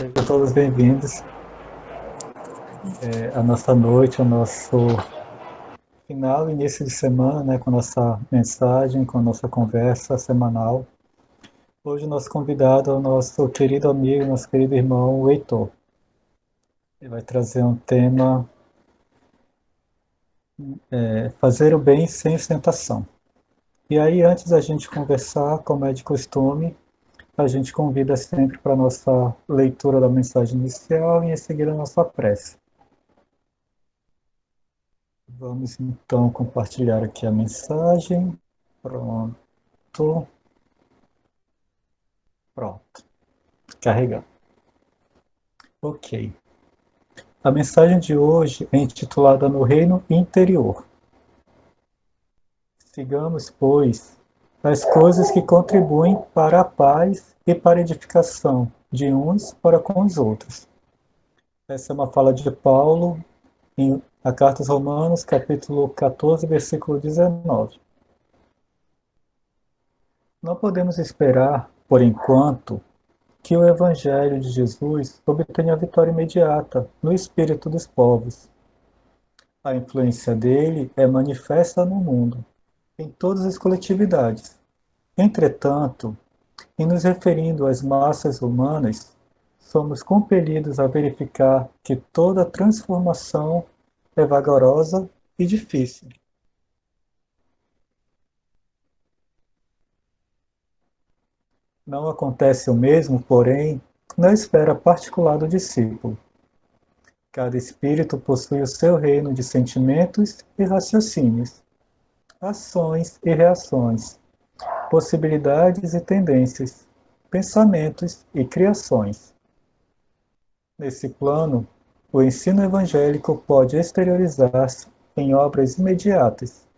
Sejam todos bem-vindos à nossa noite, ao nosso final, início de semana, né, com a nossa mensagem, com a nossa conversa semanal. Hoje o nosso convidado é o nosso querido amigo, nosso querido irmão, o Heitor. Ele vai trazer um tema, fazer o bem sem ostentação. E aí, antes da gente conversar, como é de costume, a gente convida sempre para a nossa leitura da mensagem inicial e em seguida a nossa prece. Vamos então compartilhar aqui a mensagem. Pronto, pronto, carregando. Ok. A mensagem de hoje é intitulada No Reino Interior. Sigamos, pois, as coisas que contribuem para a paz e para a edificação de uns para com os outros. Essa é uma fala de Paulo em a Carta aos Romanos, capítulo 14, versículo 19. Não podemos esperar, por enquanto, que o Evangelho de Jesus obtenha vitória imediata no espírito dos povos. A influência dele é manifesta no mundo, em todas as coletividades. Entretanto, em nos referindo às massas humanas, somos compelidos a verificar que toda transformação é vagarosa e difícil. Não acontece o mesmo, porém, na esfera particular do discípulo. Cada espírito possui o seu reino de sentimentos e raciocínios, ações e reações, possibilidades e tendências, pensamentos e criações. Nesse plano, o ensino evangélico pode exteriorizar-se em obras imediatas.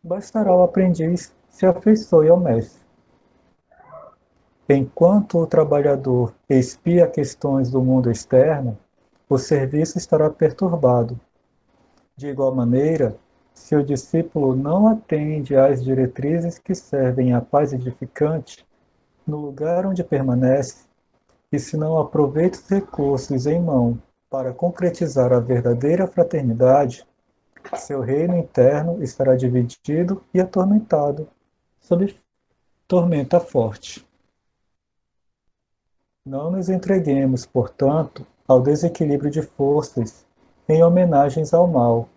Bastará ao aprendiz se afeiçoe ao mestre. Enquanto o trabalhador expia questões do mundo externo, o serviço estará perturbado. De igual maneira, se o discípulo não atende às diretrizes que servem à paz edificante, no lugar onde permanece, e se não aproveita os recursos em mão para concretizar a verdadeira fraternidade, seu reino interno estará dividido e atormentado, sob tormenta forte. Não nos entreguemos, portanto, ao desequilíbrio de forças em homenagens ao mal,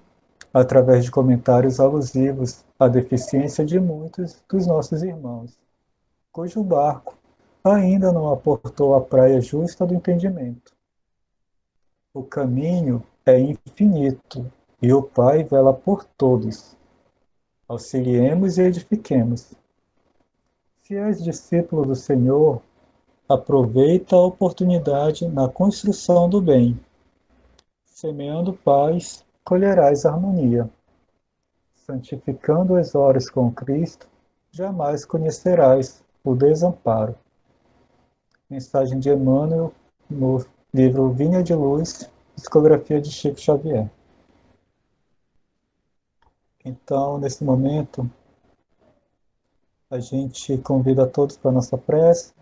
através de comentários alusivos à deficiência de muitos dos nossos irmãos, cujo barco ainda não aportou à praia justa do entendimento. O caminho é infinito e o Pai vela por todos. Auxiliemos e edifiquemos. Se és discípulo do Senhor, aproveita a oportunidade na construção do bem. Semeando paz, colherás harmonia. Santificando as horas com Cristo, jamais conhecerás o desamparo. Mensagem de Emmanuel, no livro Vinha de Luz, Psicografia de Chico Xavier. Então, nesse momento, a gente convida a todos para a nossa prece,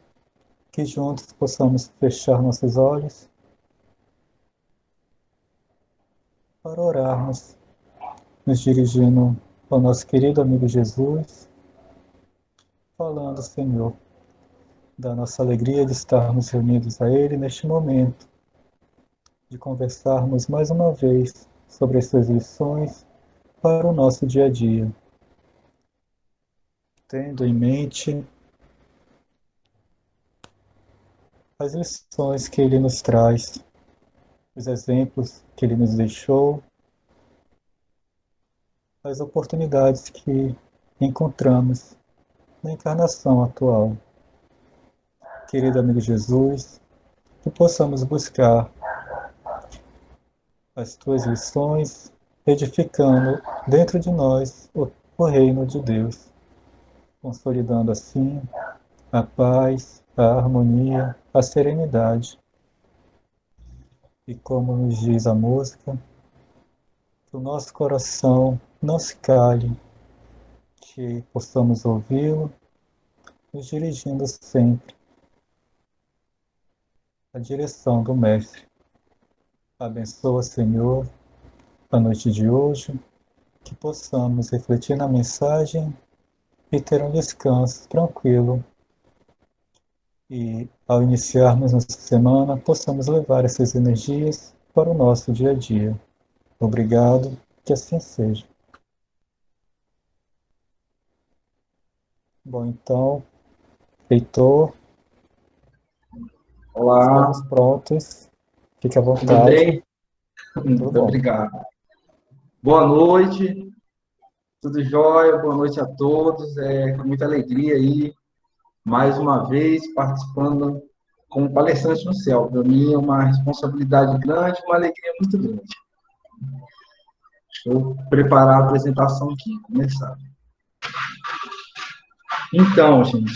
que juntos possamos fechar nossos olhos para orarmos, nos dirigindo ao nosso querido amigo Jesus, falando, Senhor, da nossa alegria de estarmos reunidos a Ele neste momento, de conversarmos mais uma vez sobre as suas lições para o nosso dia a dia, tendo em mente as lições que Ele nos traz, os exemplos que Ele nos deixou, as oportunidades que encontramos na encarnação atual. Querido amigo Jesus, que possamos buscar as tuas lições, edificando dentro de nós o reino de Deus, consolidando assim a paz, a harmonia, a serenidade. E como nos diz a música, que o nosso coração não se cale, que possamos ouvi-lo, nos dirigindo sempre a direção do Mestre. Abençoa, Senhor, a noite de hoje, que possamos refletir na mensagem e ter um descanso tranquilo. E, ao iniciarmos nossa semana, possamos levar essas energias para o nosso dia a dia. Obrigado, que assim seja. Bom, então, Heitor, Olá, estamos prontos. Fique à tudo vontade. bem? Tudo Muito bom. obrigado. Boa noite, tudo jóia? Boa noite a todos. Com muita alegria aí, mais uma vez, participando como palestrante no céu. Para mim é uma responsabilidade grande, uma alegria muito grande. Deixa eu preparar a apresentação aqui, começar. Então, gente,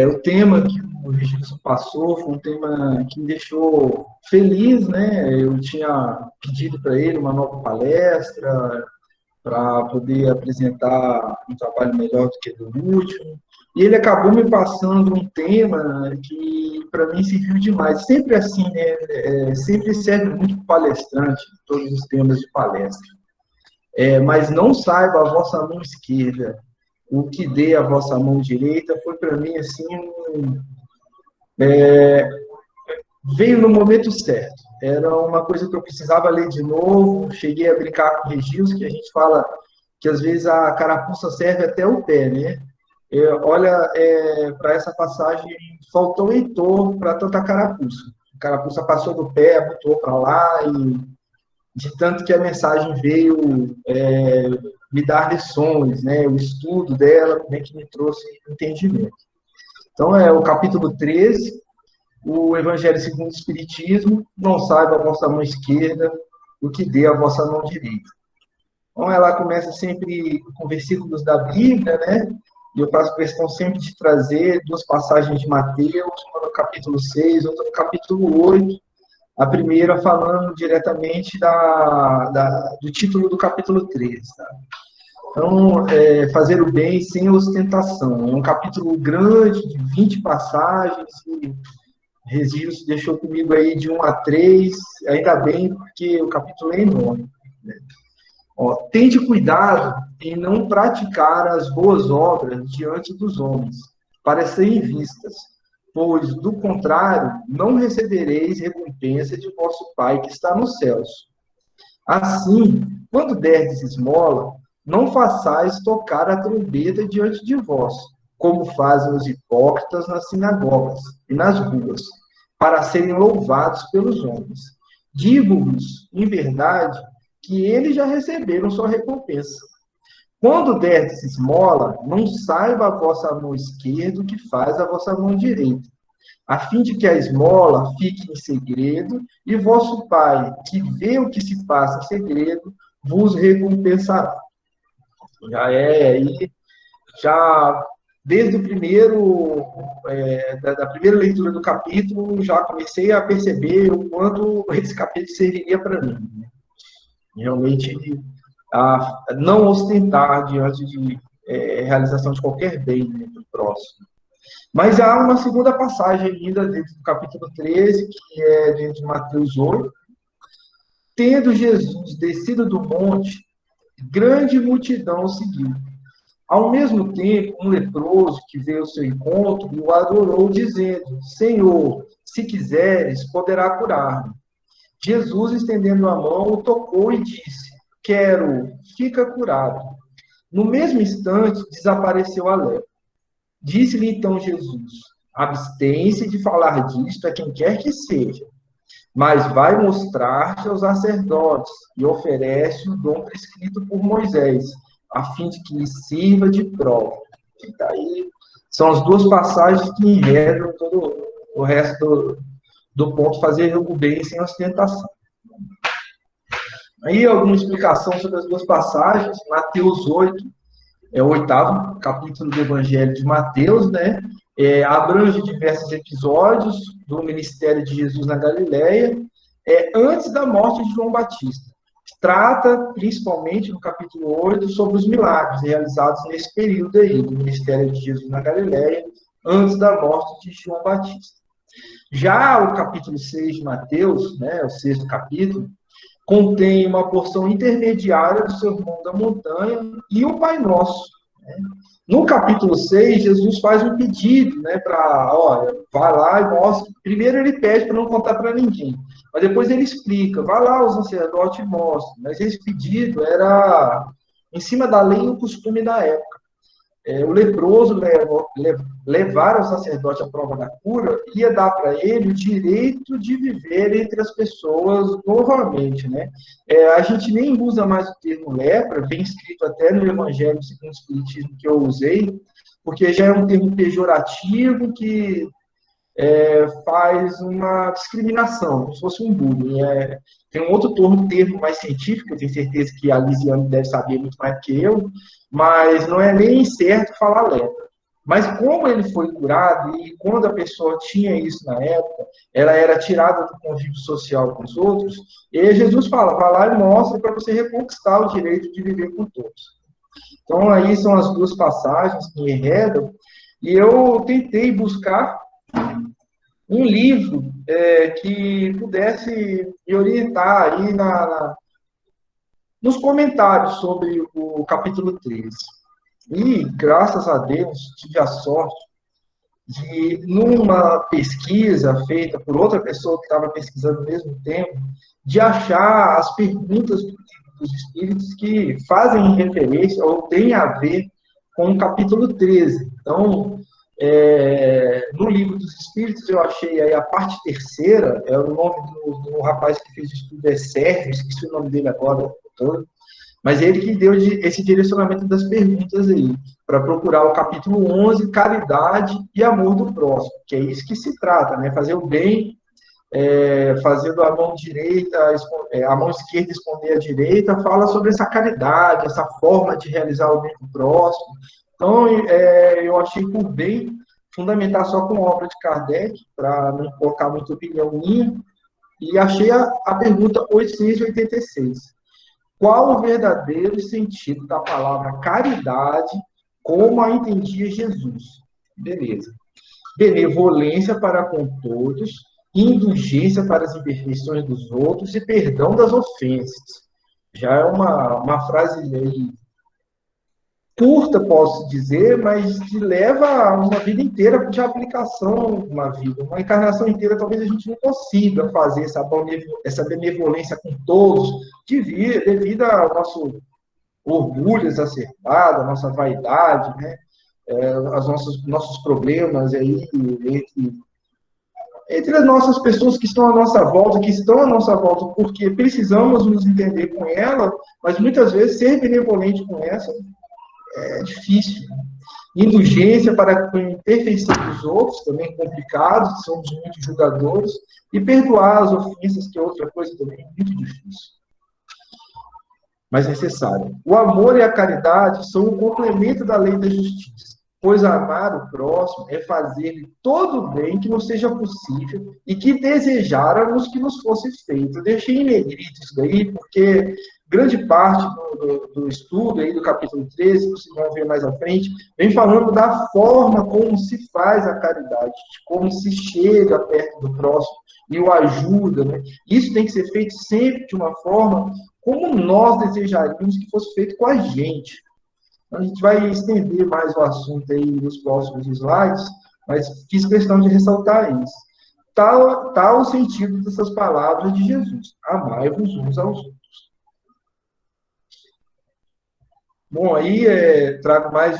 o tema que o Regis passou foi um tema que me deixou feliz, né? Eu tinha pedido para ele uma nova palestra, para poder apresentar um trabalho melhor do que do último. E ele acabou me passando um tema que, para mim, serviu demais. Sempre assim, né? Sempre serve muito para o palestrante, todos os temas de palestra. Mas não saiba a vossa mão esquerda, o que dê a vossa mão direita, foi para mim, assim, veio no momento certo. Era uma coisa que eu precisava ler de novo. Cheguei a brincar com o Regis, que a gente fala que às vezes a carapuça serve até o pé, né? Olha, para essa passagem, faltou o Heitor para tanta carapuça. A carapuça passou do pé, botou para lá, e de tanto que a mensagem veio me dar lições, né? O estudo dela, como é que me trouxe entendimento. Então, é o capítulo 13, o Evangelho segundo o Espiritismo, não saiba a vossa mão esquerda o que dê a vossa mão direita. Então, ela começa sempre com versículos da Bíblia, né? E eu faço questão sempre de trazer duas passagens de Mateus, uma no capítulo 6, outra no capítulo 8. A primeira falando diretamente do título do capítulo 13. Tá? Então, fazer o bem sem ostentação. É um capítulo grande, de 20 passagens, e Regis deixou comigo aí de 1 a 3, ainda bem, porque o capítulo é enorme. Né? Tende cuidado em não praticar as boas obras diante dos homens, para serem vistas, pois, do contrário, não recebereis recompensa de vosso Pai que está nos céus. Assim, quando derdes esmola, não façais tocar a trombeta diante de vós, como fazem os hipócritas nas sinagogas e nas ruas, para serem louvados pelos homens. Digo-vos, em verdade, que eles já receberam sua recompensa. Quando derdes esmola, não saiba a vossa mão esquerda o que faz a vossa mão direita, a fim de que a esmola fique em segredo, e vosso Pai, que vê o que se passa em segredo, vos recompensará. Já aí, já desde o primeiro, da primeira leitura do capítulo, já comecei a perceber o quanto esse capítulo serviria para mim. Né? Realmente, a não ostentar diante de realização de qualquer bem, né, do próximo. Mas há uma segunda passagem ainda dentro do capítulo 13, que é dentro de Mateus 8. Tendo Jesus descido do monte, grande multidão o seguiu. Ao mesmo tempo, um leproso que veio ao seu encontro o adorou, dizendo: Senhor, se quiseres, poderá curar-me. Jesus, estendendo a mão, o tocou e disse: Quero, fica curado. No mesmo instante, desapareceu a lepra. Disse-lhe então Jesus: Abstém-se de falar disto a quem quer que seja, mas vai mostrar-te aos sacerdotes e oferece o dom prescrito por Moisés, a fim de que lhe sirva de prova. E daí são as duas passagens que enredam todo o resto do ponto, fazer o bem sem ostentação. Aí alguma explicação sobre as duas passagens. Mateus 8 é o oitavo capítulo do Evangelho de Mateus, né? Abrange diversos episódios do ministério de Jesus na Galileia, antes da morte de João Batista. Trata, principalmente no capítulo 8, sobre os milagres realizados nesse período aí, do ministério de Jesus na Galileia, antes da morte de João Batista. Já o capítulo 6 de Mateus, né, o sexto capítulo, contém uma porção intermediária do Sermão da Montanha e o Pai Nosso. Né? No capítulo 6, Jesus faz um pedido, né, para, olha, vai lá e mostra. Primeiro ele pede para não contar para ninguém, mas depois ele explica, vai lá o sacerdote e mostra. Mas esse pedido era em cima da lei e o costume da época. O leproso levar ao sacerdote a prova da cura ia dar para ele o direito de viver entre as pessoas novamente, né? A gente nem usa mais o termo lepra, vem escrito até no Evangelho segundo o Espiritismo que eu usei, porque já é um termo pejorativo que faz uma discriminação, como se fosse um bullying. Tem um outro termo mais científico, eu tenho certeza que a Lisiane deve saber muito mais do que eu, mas não é nem certo falar lepra. Mas como ele foi curado, e quando a pessoa tinha isso na época, ela era tirada do convívio social com os outros, e Jesus fala, vai lá e mostra para você reconquistar o direito de viver com todos. Então, aí são as duas passagens que me enredam, e eu tentei buscar um livro que pudesse me orientar aí nos comentários sobre o capítulo 13. E, graças a Deus, tive a sorte de, numa pesquisa feita por outra pessoa que estava pesquisando ao mesmo tempo, de achar as perguntas dos Espíritos que fazem referência ou têm a ver com o capítulo 13. Então, no livro dos Espíritos, eu achei aí a parte terceira, o nome do rapaz que fez o estudo é Sérgio, esqueci o nome dele agora, mas ele que deu esse direcionamento das perguntas aí, para procurar o capítulo 11, caridade e amor do próximo, que é isso que se trata, né? Fazer o bem, fazendo a mão direita, a mão esquerda esconder a direita, fala sobre essa caridade, essa forma de realizar o bem do próximo. Então, eu achei por bem fundamentar só com a obra de Kardec, para não colocar muita opinião minha, e achei a pergunta 886. Qual o verdadeiro sentido da palavra caridade, como a entendia Jesus? Beleza. Benevolência para com todos, indulgência para as imperfeições dos outros e perdão das ofensas. Já é uma frase aí curta, posso dizer, mas que leva uma vida inteira de aplicação na vida. Uma encarnação inteira, talvez a gente não consiga fazer essa benevolência com todos, devido ao nosso orgulho exacerbado, a nossa vaidade, né? Os nossos problemas aí entre as nossas pessoas que estão à nossa volta, porque precisamos nos entender com ela, mas muitas vezes ser benevolente com essa é difícil. Indulgência para com a imperfeição dos outros, também complicado, somos muito julgadores, e perdoar as ofensas, que é outra coisa também muito difícil, mas necessário. O amor e a caridade são o complemento da lei da justiça, pois amar o próximo é fazer-lhe todo o bem que nos seja possível e que desejáramos que nos fosse feito. Eu deixei em negrito isso daí, porque grande parte do estudo aí do capítulo 13, vocês vão ver mais à frente, vem falando da forma como se faz a caridade, de como se chega perto do próximo e o ajuda, né? Isso tem que ser feito sempre de uma forma como nós desejaríamos que fosse feito com a gente. A gente vai estender mais o assunto aí nos próximos slides, mas fiz questão de ressaltar isso. Tal o sentido dessas palavras de Jesus: amai-vos uns aos outros. Bom, aí trago mais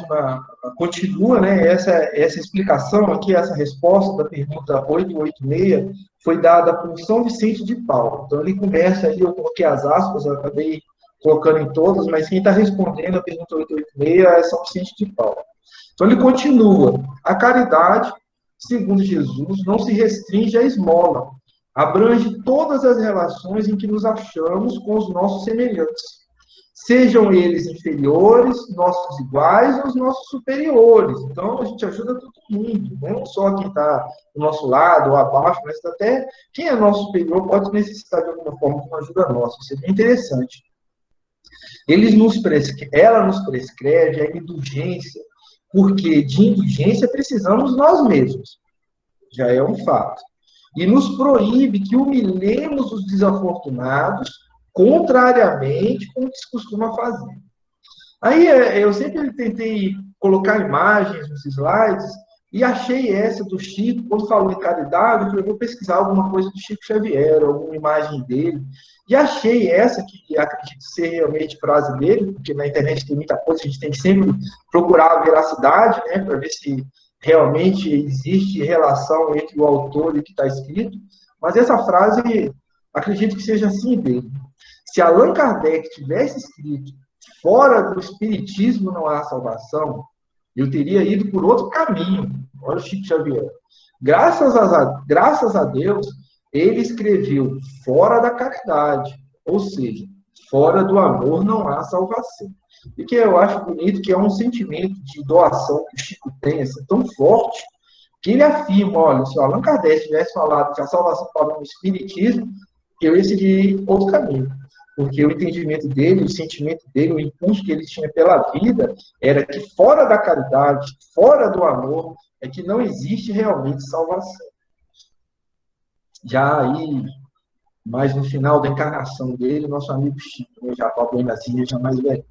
continua, né, essa explicação aqui, essa resposta da pergunta 886, foi dada por São Vicente de Paulo. Então, ele começa aí, eu coloquei as aspas, eu acabei colocando em todas, mas quem está respondendo a pergunta 886 é São Vicente de Paulo. Então, ele continua: a caridade, segundo Jesus, não se restringe à esmola, abrange todas as relações em que nos achamos com os nossos semelhantes. Sejam eles inferiores, nossos iguais ou os nossos superiores. Então, a gente ajuda todo mundo, não só quem está do nosso lado ou abaixo, mas até quem é nosso superior pode necessitar de alguma forma de uma ajuda nossa. Isso é bem interessante. Ela nos prescreve a indulgência, porque de indulgência precisamos nós mesmos. Já é um fato. e nos proíbe que humilhemos os desafortunados, contrariamente com o que se costuma fazer. Aí eu sempre tentei colocar imagens nos slides e achei essa do Chico, quando falou em caridade, eu falei, vou pesquisar alguma coisa do Chico Xavier, alguma imagem dele, e achei essa, que acredito ser realmente frase dele, porque na internet tem muita coisa, a gente tem que sempre procurar a veracidade, né, para ver se realmente existe relação entre o autor e o que está escrito, mas essa frase, acredito que seja assim dele. Se Allan Kardec tivesse escrito fora do espiritismo não há salvação, eu teria ido por outro caminho. Olha o Chico Xavier. Graças a Deus, ele escreveu fora da caridade, ou seja, fora do amor não há salvação. E que eu acho bonito que é um sentimento de doação que o Chico tem, assim, tão forte, que ele afirma, olha, se o Allan Kardec tivesse falado que a salvação estava no espiritismo, eu ia seguir outro caminho. Porque o entendimento dele, o sentimento dele, o impulso que ele tinha pela vida, era que fora da caridade, fora do amor, é que não existe realmente salvação. Já aí, mais no final da encarnação dele, nosso amigo Chico, né, já Pablo Inazinha, já mais velho.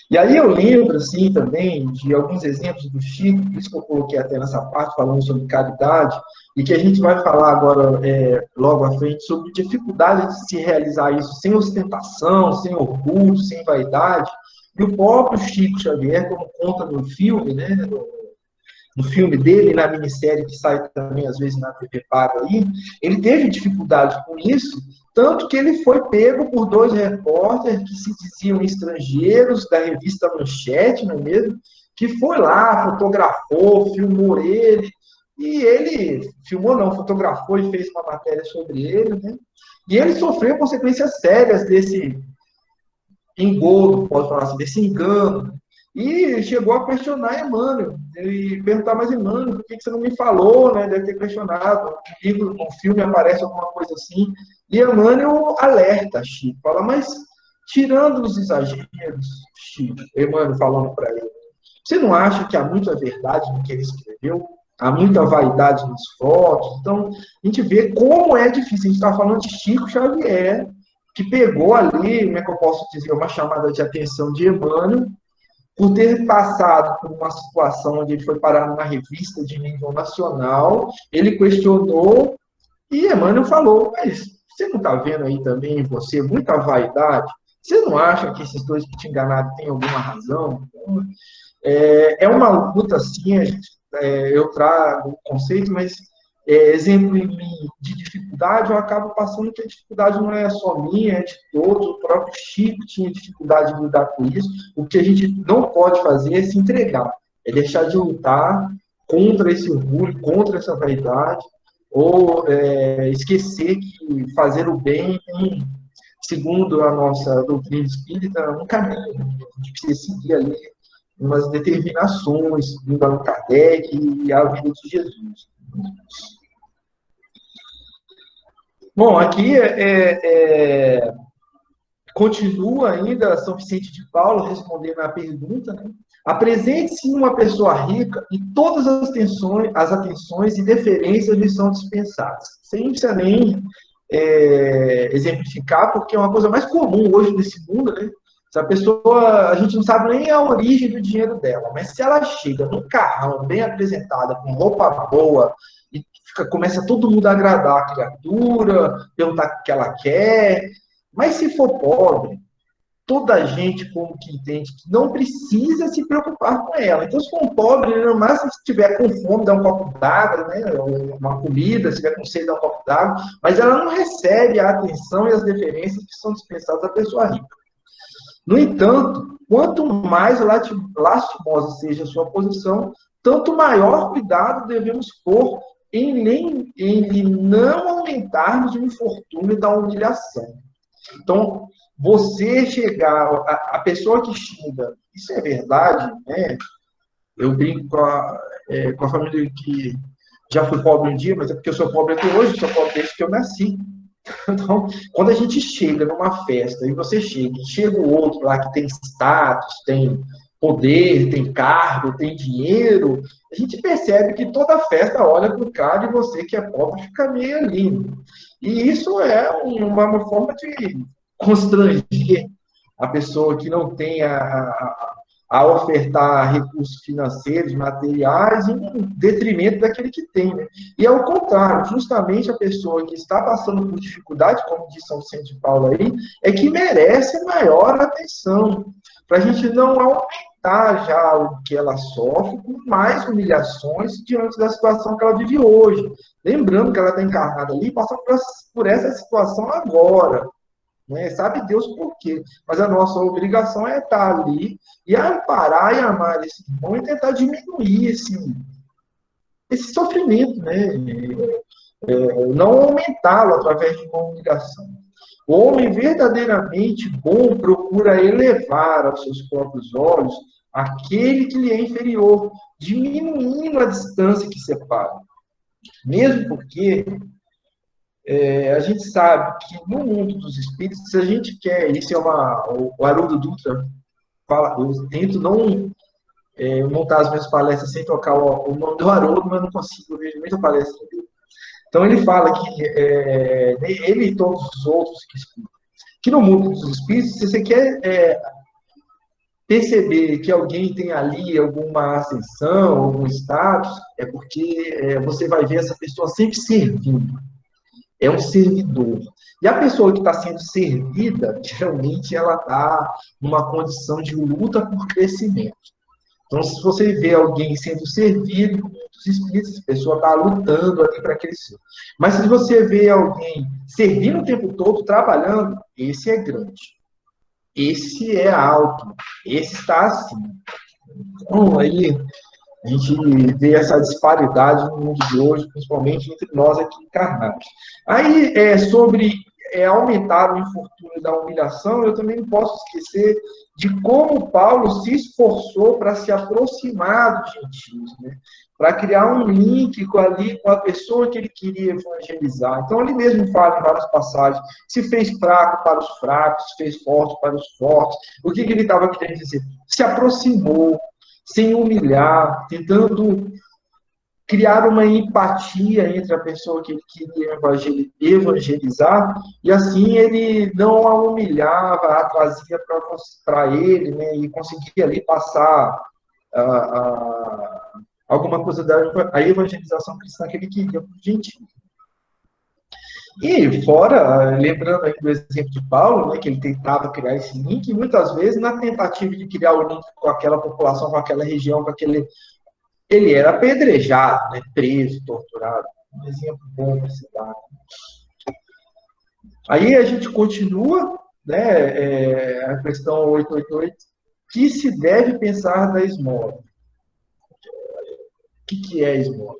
E aí eu lembro, assim, também, de alguns exemplos do Chico, por isso que eu coloquei até nessa parte, falando sobre caridade, e que a gente vai falar agora, logo à frente, sobre dificuldade de se realizar isso sem ostentação, sem orgulho, sem vaidade. E o próprio Chico Xavier, como conta no filme, né, no filme dele, na minissérie que sai também, às vezes, na TV Paga aí, ele teve dificuldade com isso, tanto que ele foi pego por dois repórteres que se diziam estrangeiros, da revista Manchete, não é mesmo? Que foi lá, fotografou, filmou ele, e ele, filmou não, fotografou e fez uma matéria sobre ele, né? E ele sofreu consequências sérias desse engodo, pode falar assim, desse engano. E chegou a questionar Emmanuel, e perguntar, mas Emmanuel, por que você não me falou, né? Deve ter questionado, no livro, no filme aparece alguma coisa assim. E Emmanuel alerta Chico, fala, mas tirando os exageros, Chico, Emmanuel falando para ele, você não acha que há muita verdade no que ele escreveu? Há muita vaidade nas fotos? Então, a gente vê como é difícil. A gente está falando de Chico Xavier, que pegou ali, como é que eu posso dizer, uma chamada de atenção de Emmanuel, por ter passado por uma situação onde ele foi parar numa revista de nível nacional, ele questionou e Emmanuel falou, mas você não está vendo aí também em você muita vaidade? Você não acha que esses dois que te enganaram têm alguma razão? É uma luta assim, eu trago o conceito, mas exemplo em mim de dificuldade, eu acabo passando que a dificuldade não é só minha, é de todos, o próprio Chico tinha dificuldade de lidar com isso. O que a gente não pode fazer é se entregar, é deixar de lutar contra esse orgulho, contra essa vaidade, ou esquecer que fazer o bem tem, segundo a nossa doutrina espírita, um caminho. A gente precisa seguir ali umas determinações, vindo Allan Kardec e a vida de Jesus. Bom, aqui continua ainda São Vicente de Paulo respondendo à pergunta, né? Apresente-se uma pessoa rica e todas as atenções e deferências lhe são dispensadas. Sem precisa nem exemplificar, porque é uma coisa mais comum hoje nesse mundo, né? Se a pessoa, a gente não sabe nem a origem do dinheiro dela, mas se ela chega num carrão bem apresentada, com roupa boa, e começa todo mundo a agradar a criatura, perguntar o que ela quer, mas se for pobre, toda a gente como que entende que não precisa se preocupar com ela. Então, se for um pobre, no máximo, se estiver com fome, dá um copo d'água, né? Uma comida, se estiver com sede, dá um copo d'água, mas ela não recebe a atenção e as deferências que são dispensadas à pessoa rica. No entanto, quanto mais lastimosa seja a sua posição, tanto maior cuidado devemos pôr em não aumentarmos o infortúnio da humilhação. Então, você chegar, a pessoa que xinga, isso é verdade, né? Eu brinco com a família que já fui pobre um dia, mas é porque eu sou pobre até hoje, sou pobre desde que eu nasci. Então, quando a gente chega numa festa e você chega o outro lá que tem status, tem poder, tem cargo, tem dinheiro, a gente percebe que toda festa olha para o cara e você que é pobre fica meio ali. E isso é uma forma de constranger a pessoa que não tem a ofertar recursos financeiros, materiais, em detrimento daquele que tem. Né? E é o contrário, justamente a pessoa que está passando por dificuldade, como diz São Vicente de Paulo aí, é que merece maior atenção, para a gente não aumentar já o que ela sofre com mais humilhações diante da situação que ela vive hoje. Lembrando que ela está encarnada ali, passando por essa situação agora. Né? Sabe Deus por quê. Mas a nossa obrigação é estar ali e amparar e amar esse irmão e tentar diminuir esse sofrimento, né? Não aumentá-lo através de uma humilhação. O homem verdadeiramente bom procura elevar aos seus próprios olhos aquele que lhe é inferior, diminuindo a distância que separa. Mesmo porque a gente sabe que no mundo dos espíritos, se a gente quer, isso é o Haroldo Dutra fala, eu tento não montar as minhas palestras sem tocar o nome do Haroldo, mas não consigo, eu vejo muita palestra dele. Então ele fala que ele e todos os outros que no mundo dos espíritos, se você quer perceber que alguém tem ali alguma ascensão, algum status, é porque você vai ver essa pessoa sempre servindo. É um servidor. E a pessoa que está sendo servida, geralmente ela está numa condição de luta por crescimento. Então, se você vê alguém sendo servido dos espíritos, a pessoa está lutando ali para crescer. Mas se você vê alguém servindo o tempo todo, trabalhando, esse é grande. Esse é alto. Esse está acima. Então, aí a gente vê essa disparidade no mundo de hoje, principalmente entre nós aqui encarnados. Aí, sobre aumentar o infortúnio da humilhação, eu também não posso esquecer de como Paulo se esforçou para se aproximar dos gentios, né? Para criar um link com a pessoa que ele queria evangelizar. Então, ele mesmo fala em várias passagens, se fez fraco para os fracos, se fez forte para os fortes. O que ele estava querendo dizer? Se aproximou, sem humilhar, tentando criar uma empatia entre a pessoa que ele queria evangelizar, e assim ele não a humilhava, a trazia para ele, né, e conseguia ali passar alguma coisa da evangelização cristã que ele queria para os gentios. E fora, lembrando aqui do exemplo de Paulo, né, que ele tentava criar esse link, e muitas vezes, na tentativa de criar o link com aquela população, com aquela região, ele era apedrejado, né, preso, torturado. Um exemplo bom para se dar. Aí a gente continua, né, a questão 888, que se deve pensar da esmola. O que é esmola?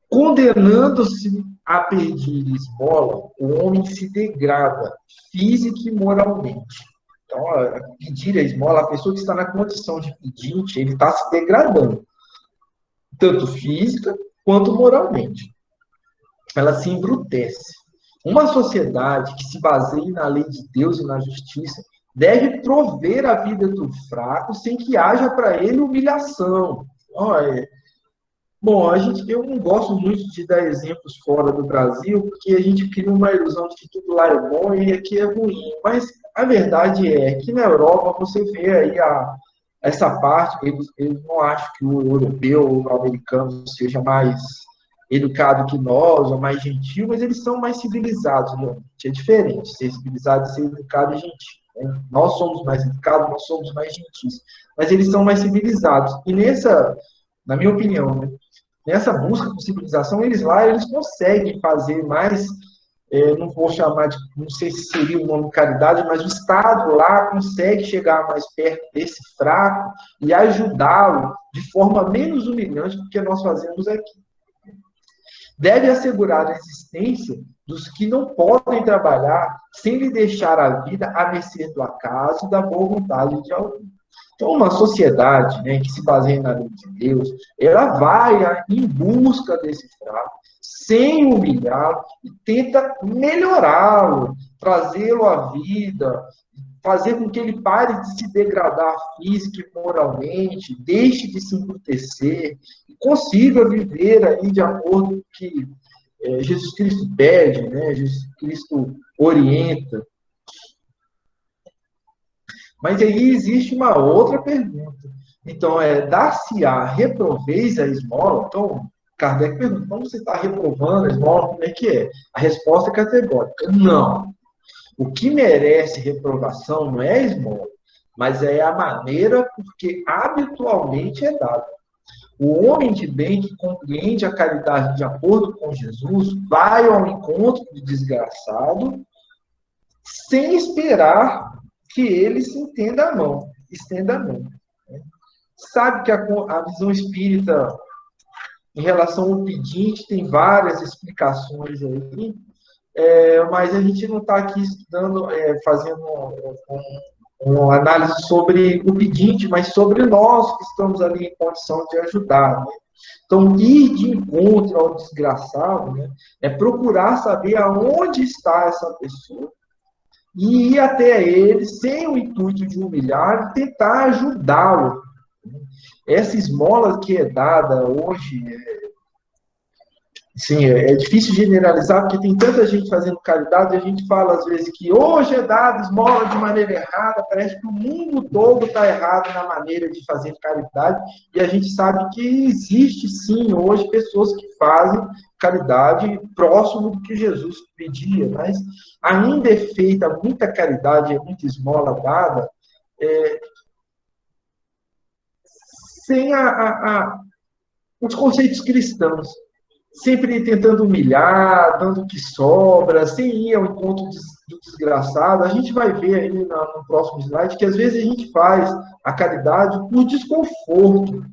Condenando-se a pedir esmola, o homem se degrada física e moralmente. Então, pedir a esmola, a pessoa que está na condição de pedinte, ele está se degradando, tanto física quanto moralmente. Ela se embrutece. Uma sociedade que se baseie na lei de Deus e na justiça deve prover a vida do fraco sem que haja para ele humilhação. Bom, eu não gosto muito de dar exemplos fora do Brasil, porque a gente cria uma ilusão de que tudo lá é bom e aqui é ruim. Mas a verdade é que na Europa você vê aí essa parte, eles não acham que o europeu ou o americano seja mais educado que nós, ou mais gentil, mas eles são mais civilizados, né? É diferente ser civilizado e ser educado e gentil. Né? Nós somos mais educados, nós somos mais gentis, mas eles são mais civilizados. E na minha opinião, né? Nessa busca por civilização, eles conseguem fazer mais, não vou chamar de, não sei se seria o nome caridade, mas o Estado lá consegue chegar mais perto desse fraco e ajudá-lo de forma menos humilhante do que nós fazemos aqui. Deve assegurar a existência dos que não podem trabalhar sem lhe deixar a vida a mercê do acaso e da boa vontade de alguém. Então, uma sociedade, né, que se baseia na lei de Deus, ela vai em busca desse fraco, sem humilhá-lo, e tenta melhorá-lo, trazê-lo à vida, fazer com que ele pare de se degradar física e moralmente, deixe de se embrutecer, e consiga viver aí de acordo com o que Jesus Cristo pede, né? Jesus Cristo orienta. Mas aí existe uma outra pergunta. Então, dar-se-á reproveis a esmola? Então, Kardec pergunta, como você está reprovando a esmola, como é que é? A resposta é categórica, não. O que merece reprovação não é a esmola, mas é a maneira porque habitualmente é dada. O homem de bem que compreende a caridade de acordo com Jesus vai ao encontro do desgraçado sem esperar que ele se estenda a mão. Sabe que a visão espírita em relação ao pedinte tem várias explicações aí, mas a gente não está aqui estudando, fazendo uma análise sobre o pedinte, mas sobre nós que estamos ali em condição de ajudar. Né? Então, ir de encontro ao desgraçado, né, é procurar saber aonde está essa pessoa e ir até ele sem o intuito de humilhar, tentar ajudá-lo. Essa esmola que é dada hoje, sim, é difícil generalizar, porque tem tanta gente fazendo caridade, a gente fala às vezes que hoje é dado esmola de maneira errada, parece que o mundo todo está errado na maneira de fazer caridade, e a gente sabe que existe sim hoje pessoas que fazem caridade próximo do que Jesus pedia, mas ainda é feita muita caridade, muita esmola dada, sem os conceitos cristãos. Sempre tentando humilhar, dando o que sobra, sem ir ao encontro do desgraçado. A gente vai ver aí no próximo slide que às vezes a gente faz a caridade por desconforto.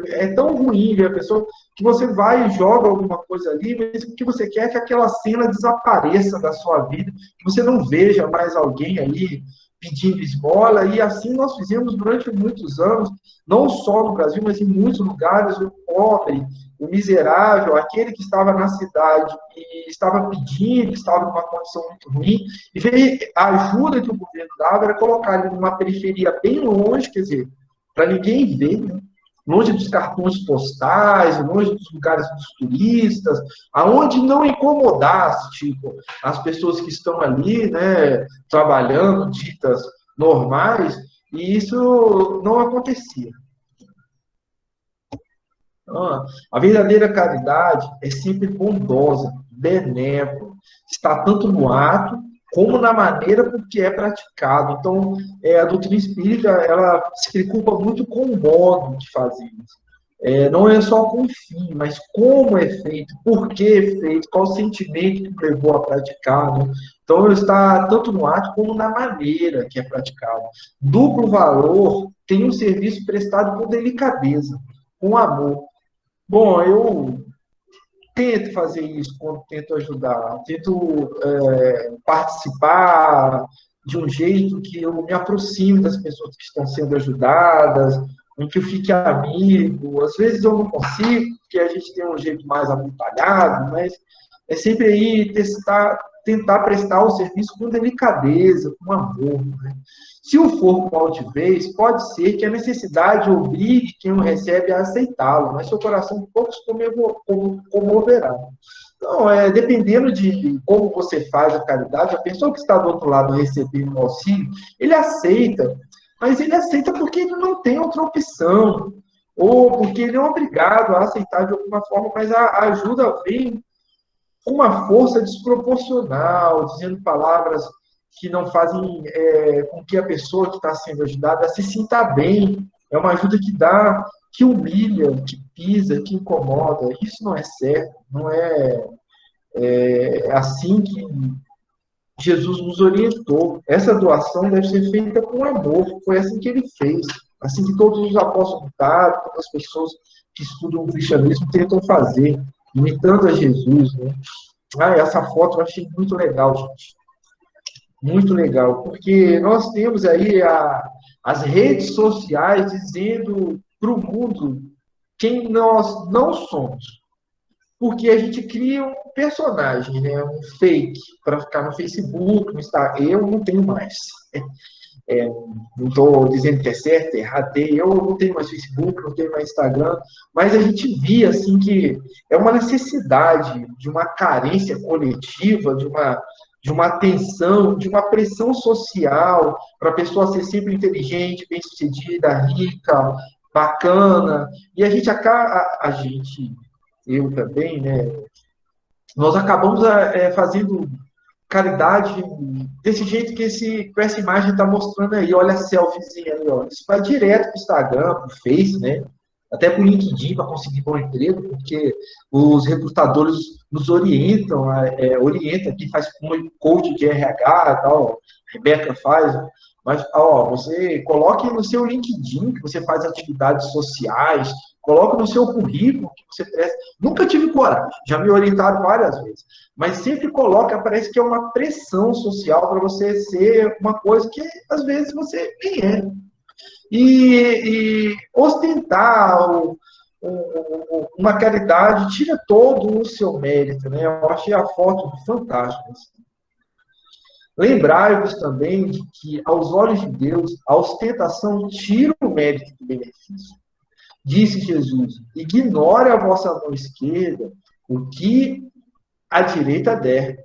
É tão ruim ver a pessoa que você vai e joga alguma coisa ali, mas o que você quer é que aquela cena desapareça da sua vida, que você não veja mais alguém ali pedindo esmola, e assim nós fizemos durante muitos anos, não só no Brasil, mas em muitos lugares, o pobre, o miserável, aquele que estava na cidade e estava pedindo, estava numa condição muito ruim, e veio, a ajuda que o governo dava era colocar ele numa periferia bem longe, quer dizer, para ninguém ver, né? Longe dos cartões postais, longe dos lugares dos turistas, aonde não incomodasse, tipo, as pessoas que estão ali, né, trabalhando, ditas normais, e isso não acontecia. A verdadeira caridade é sempre bondosa, benévola, está tanto no ato como na maneira por que é praticado. Então, a doutrina espírita ela se preocupa muito com o modo de fazer isso. Não é só com o fim, mas como é feito, por que é feito, qual o sentimento que levou a praticar. Né? Então, está tanto no ato como na maneira que é praticado. Duplo valor tem um serviço prestado com delicadeza, com amor. Bom, eu tento fazer isso quando tento ajudar, tento participar de um jeito que eu me aproxime das pessoas que estão sendo ajudadas, em que eu fique amigo. Às vezes eu não consigo, porque a gente tem um jeito mais atrapalhado, mas é sempre aí tentar prestar o serviço com delicadeza, com amor. Né? Se o for com altivez, pode ser que a necessidade obrigue quem o recebe a aceitá-lo, mas seu coração poucos comoverá. Então, dependendo de como você faz a caridade, a pessoa que está do outro lado recebendo o auxílio, ele aceita, mas ele aceita porque ele não tem outra opção, ou porque ele é obrigado a aceitar de alguma forma, mas a ajuda vem com uma força desproporcional, dizendo palavras que não fazem com que a pessoa que está sendo ajudada se sinta bem. É uma ajuda que dá, que humilha, que pisa, que incomoda. Isso não é certo, não é assim que Jesus nos orientou. Essa doação deve ser feita com amor. Foi assim que ele fez. Assim que todos os apóstolos dados, todas as pessoas que estudam o cristianismo tentam fazer, imitando a Jesus. Né? Essa foto eu achei muito legal, gente. Muito legal, porque nós temos aí as redes sociais dizendo para o mundo quem nós não somos. Porque a gente cria um personagem, né? Um fake, para ficar no Facebook, no Instagram. Eu não tenho mais. Não estou dizendo que é certo, é errado, eu não tenho mais Facebook, não tenho mais Instagram, mas a gente via assim que é uma necessidade de uma carência coletiva, de uma atenção, de uma pressão social para a pessoa ser sempre inteligente, bem-sucedida, rica, bacana. E a gente acaba, eu também, né? Nós acabamos fazendo caridade desse jeito com essa imagem está mostrando aí. Olha a selfiezinha aí, ó. Isso vai direto para o Instagram, para o Face, né? Até para o LinkedIn para conseguir bom emprego, porque os recrutadores nos orientam, orienta aqui, faz coach de RH e tal, a Rebeca faz, mas ó, você coloque no seu LinkedIn que você faz atividades sociais, coloque no seu currículo que você presta. Nunca tive coragem, já me orientaram várias vezes, mas sempre coloca, parece que é uma pressão social para você ser uma coisa que às vezes você nem é. E ostentar uma caridade tira todo o seu mérito, né? Eu achei a foto fantástica. Assim. Lembrai-vos também de que, aos olhos de Deus, a ostentação tira o mérito do benefício. Disse Jesus: ignore a vossa mão esquerda o que a direita der.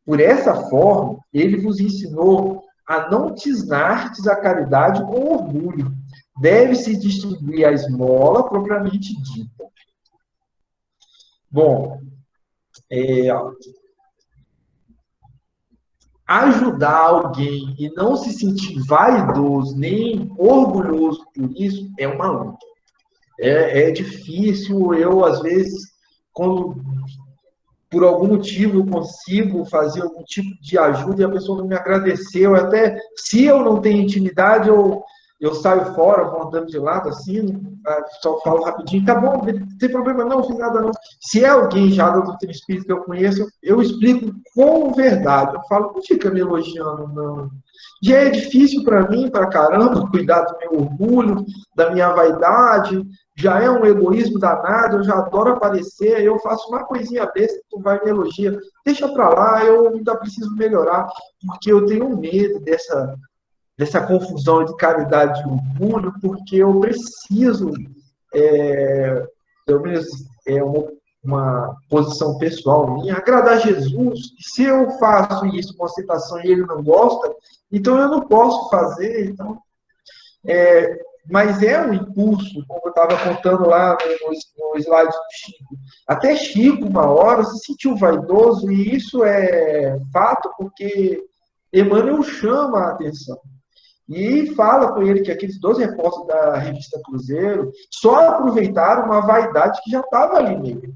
Por essa forma, ele vos ensinou a não tisnardes a caridade com orgulho. Deve-se distribuir a esmola propriamente dita. Bom, ajudar alguém e não se sentir vaidoso nem orgulhoso por isso é uma luta. É difícil, eu às vezes, quando por algum motivo eu consigo fazer algum tipo de ajuda e a pessoa não me agradeceu, até se eu não tenho intimidade, eu saio fora, vou andando de lado assim, só falo rapidinho, tá bom, não tem problema não, não fiz nada não. Se é alguém já da doutrina espírita que eu conheço, eu explico com verdade, eu falo, não fica me elogiando não. Já é difícil para mim, para caramba, cuidar do meu orgulho, da minha vaidade, já é um egoísmo danado, eu já adoro aparecer, eu faço uma coisinha besta, tu vai me elogiar, deixa pra lá, eu ainda preciso melhorar, porque eu tenho medo dessa confusão de caridade e orgulho, porque eu preciso, pelo menos uma posição pessoal minha, agradar Jesus, e se eu faço isso com ostentação e ele não gosta, então eu não posso fazer, então mas é um impulso, como eu estava contando lá no slide do Chico. Até Chico, uma hora, se sentiu vaidoso, e isso é fato porque Emmanuel chama a atenção. E fala com ele que aqueles 12 repórteres da revista Cruzeiro só aproveitaram uma vaidade que já estava ali nele.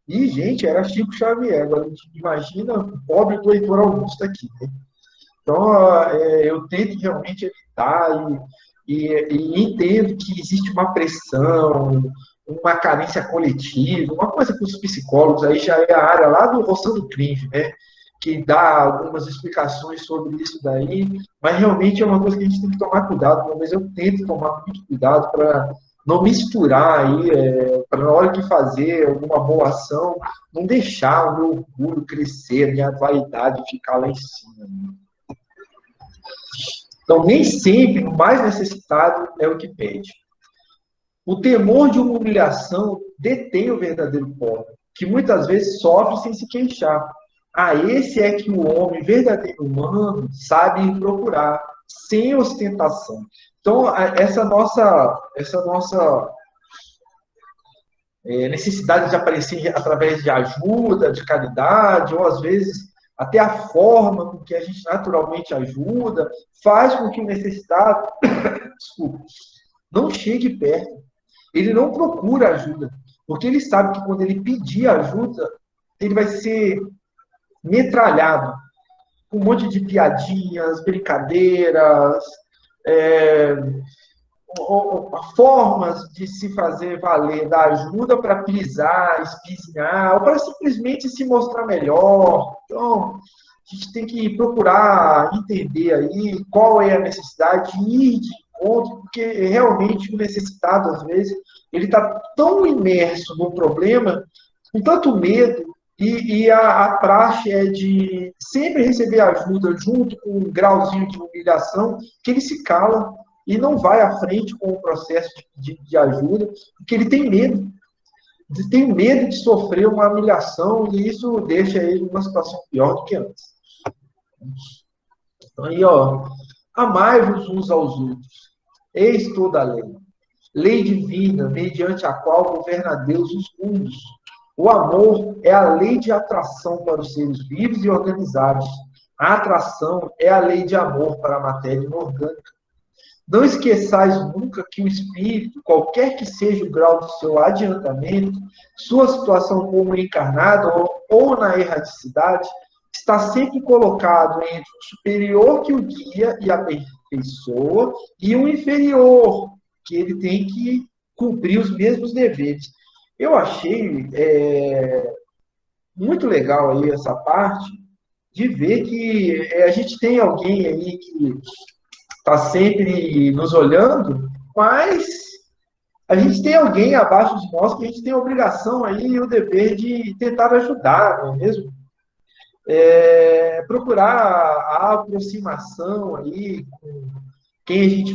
E, gente, era Chico Xavier. Agora, a gente imagina o pobre do Heitor Augusto aqui. Né? Então, eu tento realmente evitar e entendo que existe uma pressão, uma carência coletiva, uma coisa que os psicólogos aí já é a área lá do roçando cringe, né? Que dá algumas explicações sobre isso daí, mas realmente é uma coisa que a gente tem que tomar cuidado, talvez eu tento tomar muito cuidado para não misturar aí, para na hora de fazer alguma boa ação, não deixar o meu orgulho crescer, a minha vaidade ficar lá em cima. Então, nem sempre o mais necessitado é o que pede. O temor de uma humilhação detém o verdadeiro pobre, que muitas vezes sofre sem se queixar. Esse é que o homem verdadeiro humano sabe procurar, sem ostentação. Então, essa nossa necessidade de aparecer através de ajuda, de caridade, ou às vezes até a forma com que a gente naturalmente ajuda, faz com que o necessitado desculpa, não chegue perto. Ele não procura ajuda, porque ele sabe que quando ele pedir ajuda, ele vai ser metralhado com um monte de piadinhas, brincadeiras, formas de se fazer valer da ajuda para pisar, espizinhar, ou para simplesmente se mostrar melhor. Então, a gente tem que procurar entender aí qual é a necessidade e ir de encontro, porque realmente o necessitado, às vezes, ele está tão imerso no problema, com tanto medo, a praxe é de sempre receber ajuda junto com um grauzinho de humilhação, que ele se cala e não vai à frente com o processo de ajuda, porque ele tem medo. Ele tem medo de sofrer uma humilhação e isso deixa ele numa situação pior do que antes. Então, aí, ó, amai-vos uns aos outros. Eis toda a lei. Lei divina, mediante a qual governa Deus os mundos. O amor é a lei de atração para os seres vivos e organizados. A atração é a lei de amor para a matéria inorgânica. Não esqueçais nunca que o espírito, qualquer que seja o grau do seu adiantamento, sua situação como encarnado ou na erraticidade, está sempre colocado entre o superior que o guia e aperfeiçoa e o inferior, que ele tem que cumprir os mesmos deveres. Eu achei muito legal aí essa parte de ver que a gente tem alguém aí que está sempre nos olhando, mas a gente tem alguém abaixo de nós que a gente tem a obrigação aí e o dever de tentar ajudar, não é mesmo? Procurar a aproximação aí com quem a gente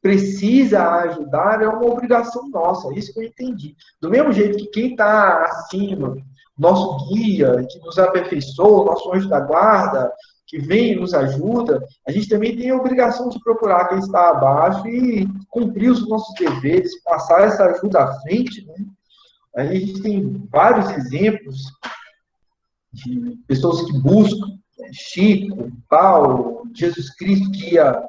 precisa ajudar é uma obrigação nossa, isso que eu entendi. Do mesmo jeito que quem está acima, nosso guia, que nos aperfeiçoa, nosso anjo da guarda, que vem e nos ajuda, a gente também tem a obrigação de procurar quem está abaixo e cumprir os nossos deveres, passar essa ajuda à frente, né? A gente tem vários exemplos de pessoas que buscam, né? Chico, Paulo, Jesus Cristo, que ia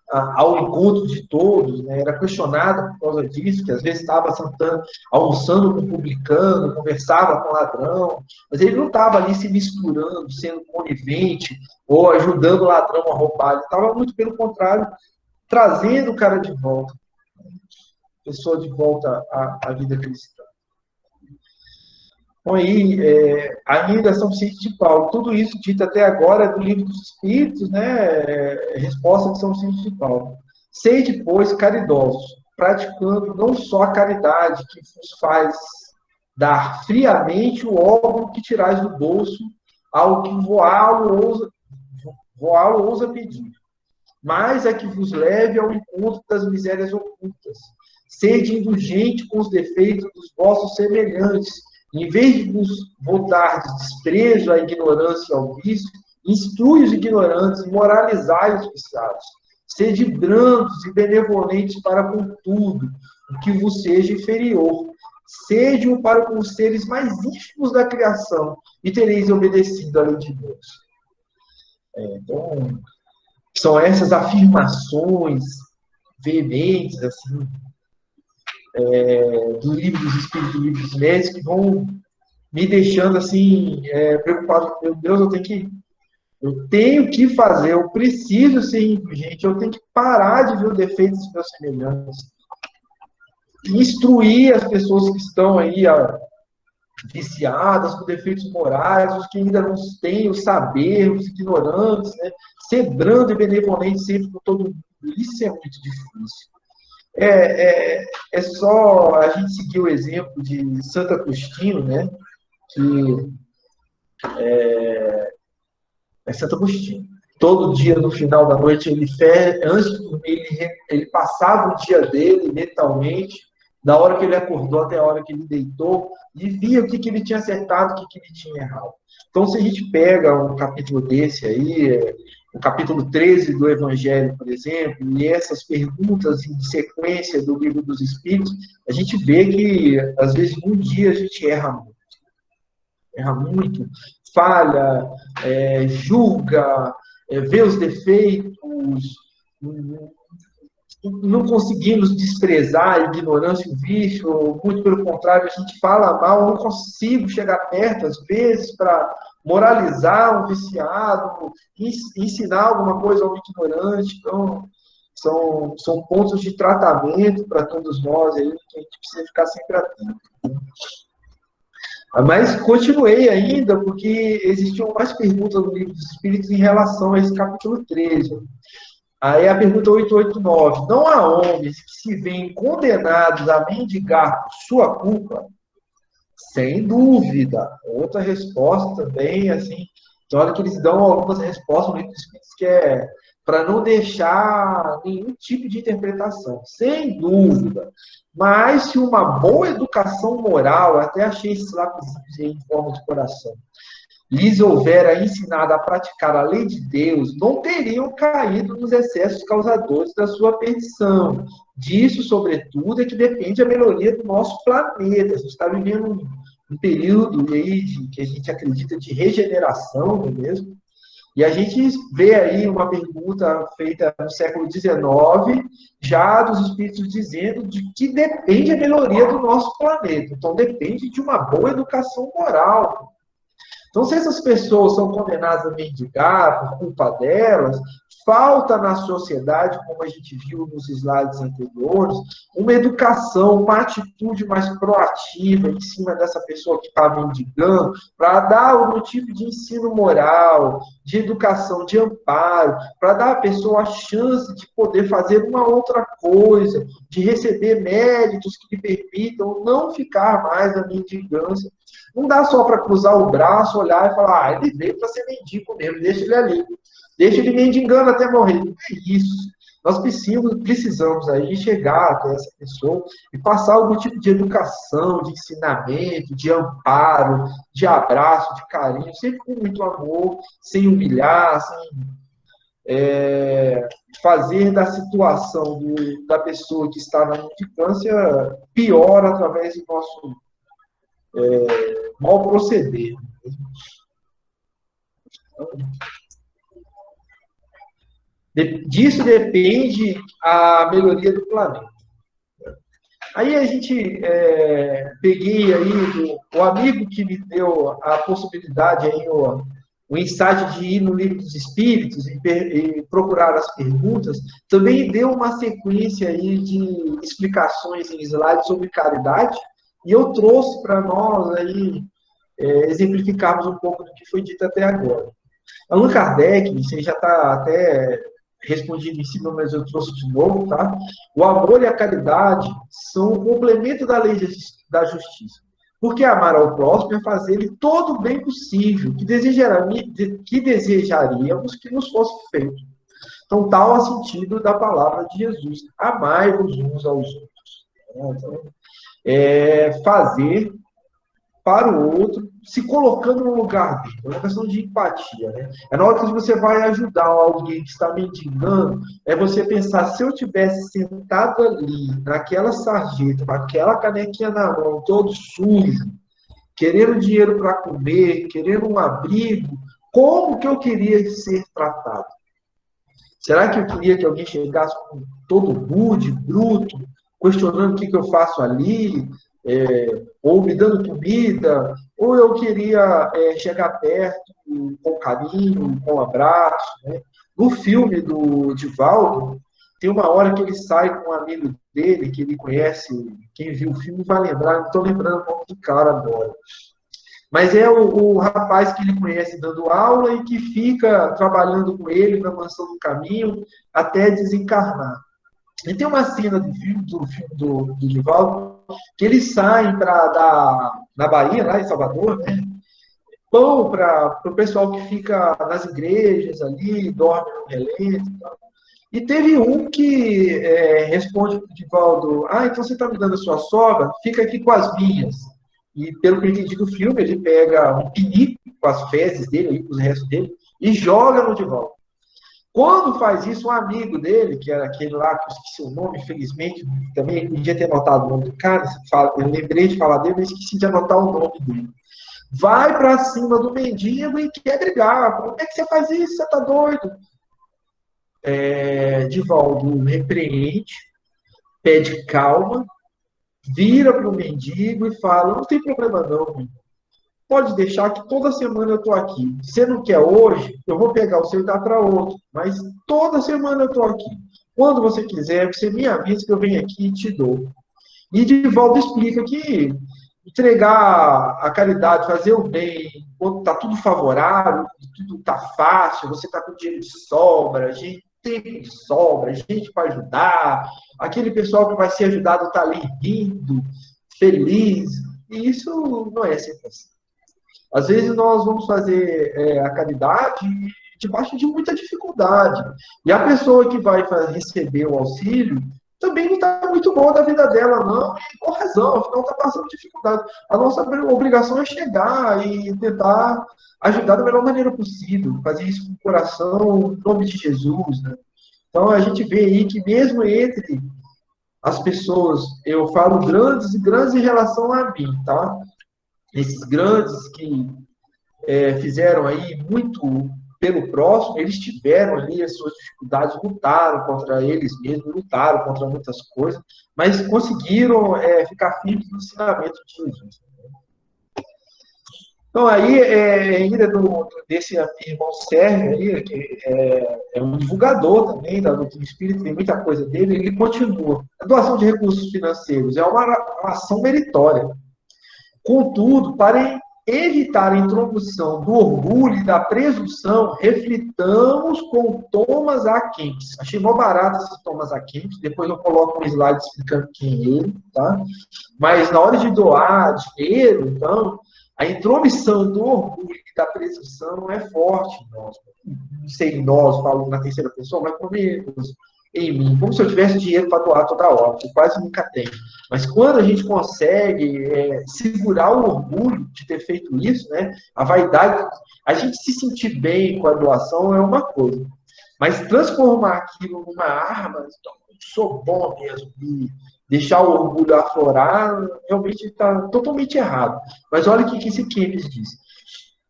ao encontro de todos, né? Era questionado por causa disso, que às vezes estava sentando, almoçando com o publicano, conversava com o ladrão, mas ele não estava ali se misturando, sendo conivente, ou ajudando o ladrão a roubar, ele estava muito pelo contrário, trazendo o cara de volta, a pessoa de volta à vida cristã. Então, aí, ainda São Vicente de Paulo, tudo isso dito até agora é do Livro dos Espíritos, né? Resposta de São Vicente de Paulo. Sede, pois, caridosos, praticando não só a caridade que vos faz dar friamente o órgão que tirais do bolso ao que voá-lo ousa pedir, mas a que vos leve ao encontro das misérias ocultas. Sede indulgente com os defeitos dos vossos semelhantes, em vez de vos voltar de desprezo à ignorância e ao vício, instrui os ignorantes e moralizai os viciados. Sede brandos e benevolentes para com tudo, o que vos seja inferior. Sede-o para com os seres mais ínfimos da criação, e tereis obedecido à lei de Deus. Então, são essas afirmações veementes, assim, do Livro dos Espíritos, do Livro dos Médios, que vão me deixando assim preocupado. Meu Deus, eu tenho que fazer, eu preciso ser indulgente, eu tenho que parar de ver o defeito dos meus semelhantes, instruir as pessoas que estão aí viciadas, com defeitos morais, os que ainda não têm o saber, os ignorantes, né? Ser brando e benevolente sempre com todo mundo, isso é muito difícil. É só a gente seguir o exemplo de Santo Agostinho, né? Que é Santo Agostinho. Todo dia, no final da noite, antes de dormir, ele passava o dia dele mentalmente, da hora que ele acordou até a hora que ele deitou, e via o que ele tinha acertado, o que ele tinha errado. Então, se a gente pega um capítulo desse aí, o capítulo 13 do Evangelho, por exemplo, e essas perguntas em sequência do Livro dos Espíritos, a gente vê que, às vezes, num dia a gente erra muito, falha, julga, vê os defeitos, não conseguimos desprezar a ignorância e o vício, muito pelo contrário, a gente fala mal, eu não consigo chegar perto, às vezes, para moralizar um viciado, ensinar alguma coisa ao ignorante. Então, são pontos de tratamento para todos nós aí, que a gente precisa ficar sempre atento. Mas continuei ainda, porque existiam mais perguntas no Livro dos Espíritos em relação a esse capítulo 13. Aí a pergunta 889. Não há homens que se veem condenados a mendigar por sua culpa? Sem dúvida. Outra resposta também, assim, na hora que eles dão algumas respostas no livro dos Espíritos, que é para não deixar nenhum tipo de interpretação. Sem dúvida. Mas se uma boa educação moral, até achei esses lápisinhos aí em forma de coração, lhes houvera ensinado a praticar a lei de Deus, não teriam caído nos excessos causadores da sua perdição. Disso, sobretudo, é que depende a melhoria do nosso planeta. A gente está vivendo um período aí que a gente acredita de regeneração, não é mesmo? E a gente vê aí uma pergunta feita no século XIX, já dos espíritos dizendo de que depende a melhoria do nosso planeta. Então, depende de uma boa educação moral. Então, se essas pessoas são condenadas a mendigar por culpa delas, falta na sociedade, como a gente viu nos slides anteriores, uma educação, uma atitude mais proativa em cima dessa pessoa que está mendigando, para dar algum tipo de ensino moral, de educação, de amparo, para dar à pessoa a chance de poder fazer uma outra coisa, de receber méritos que lhe permitam não ficar mais na mendigância. Não dá só para cruzar o braço, olhar e falar, ah, ele veio para ser mendigo mesmo, deixa ele ali. Deixa ele mendigando até morrer. Não é isso. Nós precisamos aí chegar até essa pessoa e passar algum tipo de educação, de ensinamento, de amparo, de abraço, de carinho, sempre com muito amor, sem humilhar, sem fazer da situação da pessoa que está na mendicância pior através do nosso mal proceder. Disso depende a melhoria do planeta. Aí a gente peguei aí o amigo que me deu a possibilidade aí o insight de ir no Livro dos Espíritos e procurar as perguntas, também deu uma sequência aí de explicações em slides sobre caridade, e eu trouxe para nós aí exemplificarmos um pouco do que foi dito até agora. Allan Kardec, você já está até respondido em cima, mas eu trouxe de novo, tá? O amor e a caridade são o complemento da lei da justiça. Porque amar ao próximo é fazer-lhe todo o bem possível que desejaríamos que nos fosse feito. Então, tal é o sentido da palavra de Jesus. Amai-vos uns aos outros. Então, fazer para o outro, se colocando no lugar dele. É uma questão de empatia, né? É na hora que você vai ajudar alguém que está mendigando, é você pensar, se eu tivesse sentado ali, naquela sarjeta, com aquela canequinha na mão, todo sujo, querendo dinheiro para comer, querendo um abrigo, como que eu queria ser tratado? Será que eu queria que alguém chegasse com todo rude, bruto, questionando o que eu faço ali, ou me dando comida, ou eu queria chegar perto com carinho, com um abraço, né? No filme do Divaldo, tem uma hora que ele sai com um amigo dele, que ele conhece, quem viu o filme vai lembrar, não estou lembrando o nome do cara agora. Mas é o rapaz que ele conhece dando aula e que fica trabalhando com ele na Mansão do Caminho até desencarnar. E tem uma cena do filme do Divaldo que eles saem para dar na Bahia, lá em Salvador, né? Pão para o pessoal que fica nas igrejas ali, dorme no relento e tal. E teve um que responde para o Divaldo, então você está me dando a sua sogra? Fica aqui com as minhas. E pelo que eu entendi do filme, ele pega um pinico com as fezes dele, com os restos dele, e joga no Divaldo. Quando faz isso, um amigo dele, que era aquele lá, que eu esqueci o nome, infelizmente, também podia ter anotado o nome do cara, eu lembrei de falar dele, mas esqueci de anotar o nome dele. Vai para cima do mendigo e quer brigar. Como é que você faz isso? Você tá doido? Divaldo repreende, pede calma, vira para o mendigo e fala, não tem problema não, pode deixar que toda semana eu estou aqui. Você não quer hoje, eu vou pegar o seu e dar para outro. Mas toda semana eu estou aqui. Quando você quiser, você me avisa que eu venho aqui e te dou. E Divaldo explica que entregar a caridade, fazer o bem, quando está tudo favorável, tudo está fácil, você está com dinheiro de sobra, tempo de sobra, gente para ajudar, aquele pessoal que vai ser ajudado está ali rindo, feliz, E isso não é sempre assim. Às vezes nós vamos fazer a caridade debaixo de muita dificuldade. E a pessoa que vai receber o auxílio também não está muito boa da vida dela, não, e com razão, afinal está passando dificuldade. A nossa obrigação é chegar e tentar ajudar da melhor maneira possível, fazer isso com o coração, em nome de Jesus, né? Então a gente vê aí que mesmo entre as pessoas, eu falo grandes e grandes em relação a mim, tá? Esses grandes que fizeram aí muito pelo próximo, eles tiveram ali as suas dificuldades, lutaram contra eles mesmos, lutaram contra muitas coisas, mas conseguiram ficar firmes no ensinamento de Jesus. Então, aí, ainda desse irmão Sérgio, aí, que é um divulgador também da doutrina espírita, tem muita coisa dele, ele continua. A doação de recursos financeiros é uma ação meritória. Contudo, para evitar a introdução do orgulho e da presunção, reflitamos com Thomas A. Kempis. Achei mó barato esse Thomas A. Kempis, depois eu coloco um slide explicando quem é ele, tá? Mas na hora de doar dinheiro, então, a intromissão do orgulho e da presunção é forte em nós. Não sei, nós, falo na terceira pessoa, mas pelo menos em mim, como se eu tivesse dinheiro para doar toda hora, que quase nunca tenho. Mas quando a gente consegue segurar o orgulho de ter feito isso, né, a vaidade, a gente se sentir bem com a doação é uma coisa. Mas transformar aquilo numa arma, então, sou bom mesmo, e deixar o orgulho aflorar, realmente está totalmente errado. Mas olha o que esse Keynes diz.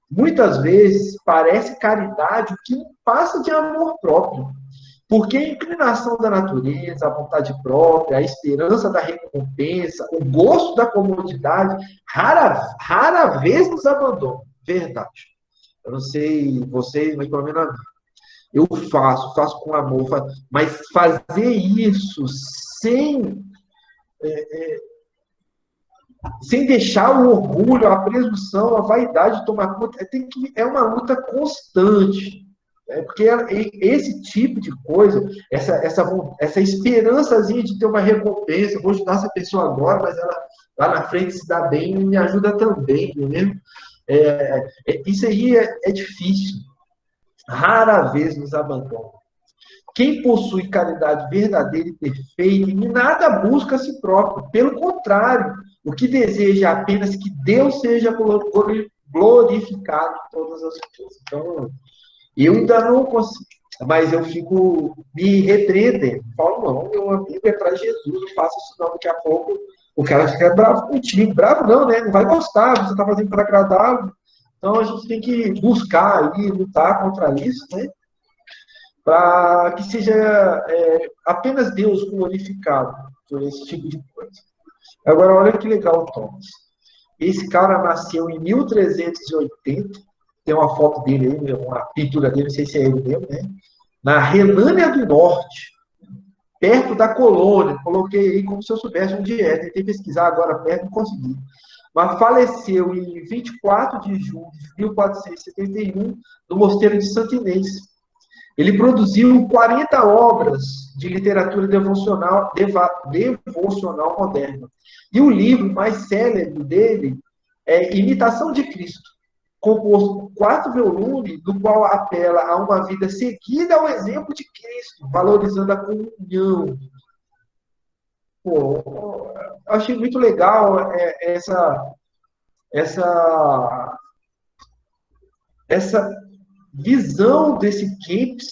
Muitas vezes parece caridade o que passa de amor próprio. Porque a inclinação da natureza, a vontade própria, a esperança da recompensa, o gosto da comodidade, rara vez nos abandonam. Verdade. Eu não sei vocês, mas pelo menos a mim. Eu faço com amor, mas fazer isso sem, sem deixar o orgulho, a presunção, a vaidade tomar conta, é uma luta constante. Porque esse tipo de coisa, essa esperançazinha de ter uma recompensa, vou ajudar essa pessoa agora, mas ela lá na frente se dá bem e me ajuda também, entendeu? Isso aí é difícil. Rara vez nos abandona. Quem possui caridade verdadeira e perfeita, em nada busca a si próprio. Pelo contrário, o que deseja é apenas que Deus seja glorificado em todas as coisas. Então, eu ainda não consigo, mas eu fico me repreendendo. Falo, não, meu amigo é para Jesus, não faça isso não, daqui a pouco o cara fica bravo contigo. Bravo não, né? Não vai gostar, você está fazendo para agradá-lo. Então a gente tem que buscar aí, lutar contra isso, né? Para que seja apenas Deus glorificado por esse tipo de coisa. Agora, olha que legal, Thomas. Esse cara nasceu em 1380, tem uma foto dele aí, uma pintura dele, não sei se é ele mesmo, né? Na Renânia do Norte, perto da Colônia. Coloquei aí como se eu soubesse onde é. Tentei pesquisar agora perto, não consegui. Mas faleceu em 24 de julho de 1471 no Mosteiro de Santo Inês. Ele produziu 40 obras de literatura devocional moderna. E o livro mais célebre dele é Imitação de Cristo, composto por 4 volumes, do qual apela a uma vida seguida ao exemplo de Cristo, valorizando a comunhão. Pô, eu achei muito legal essa, essa visão desse Kempis,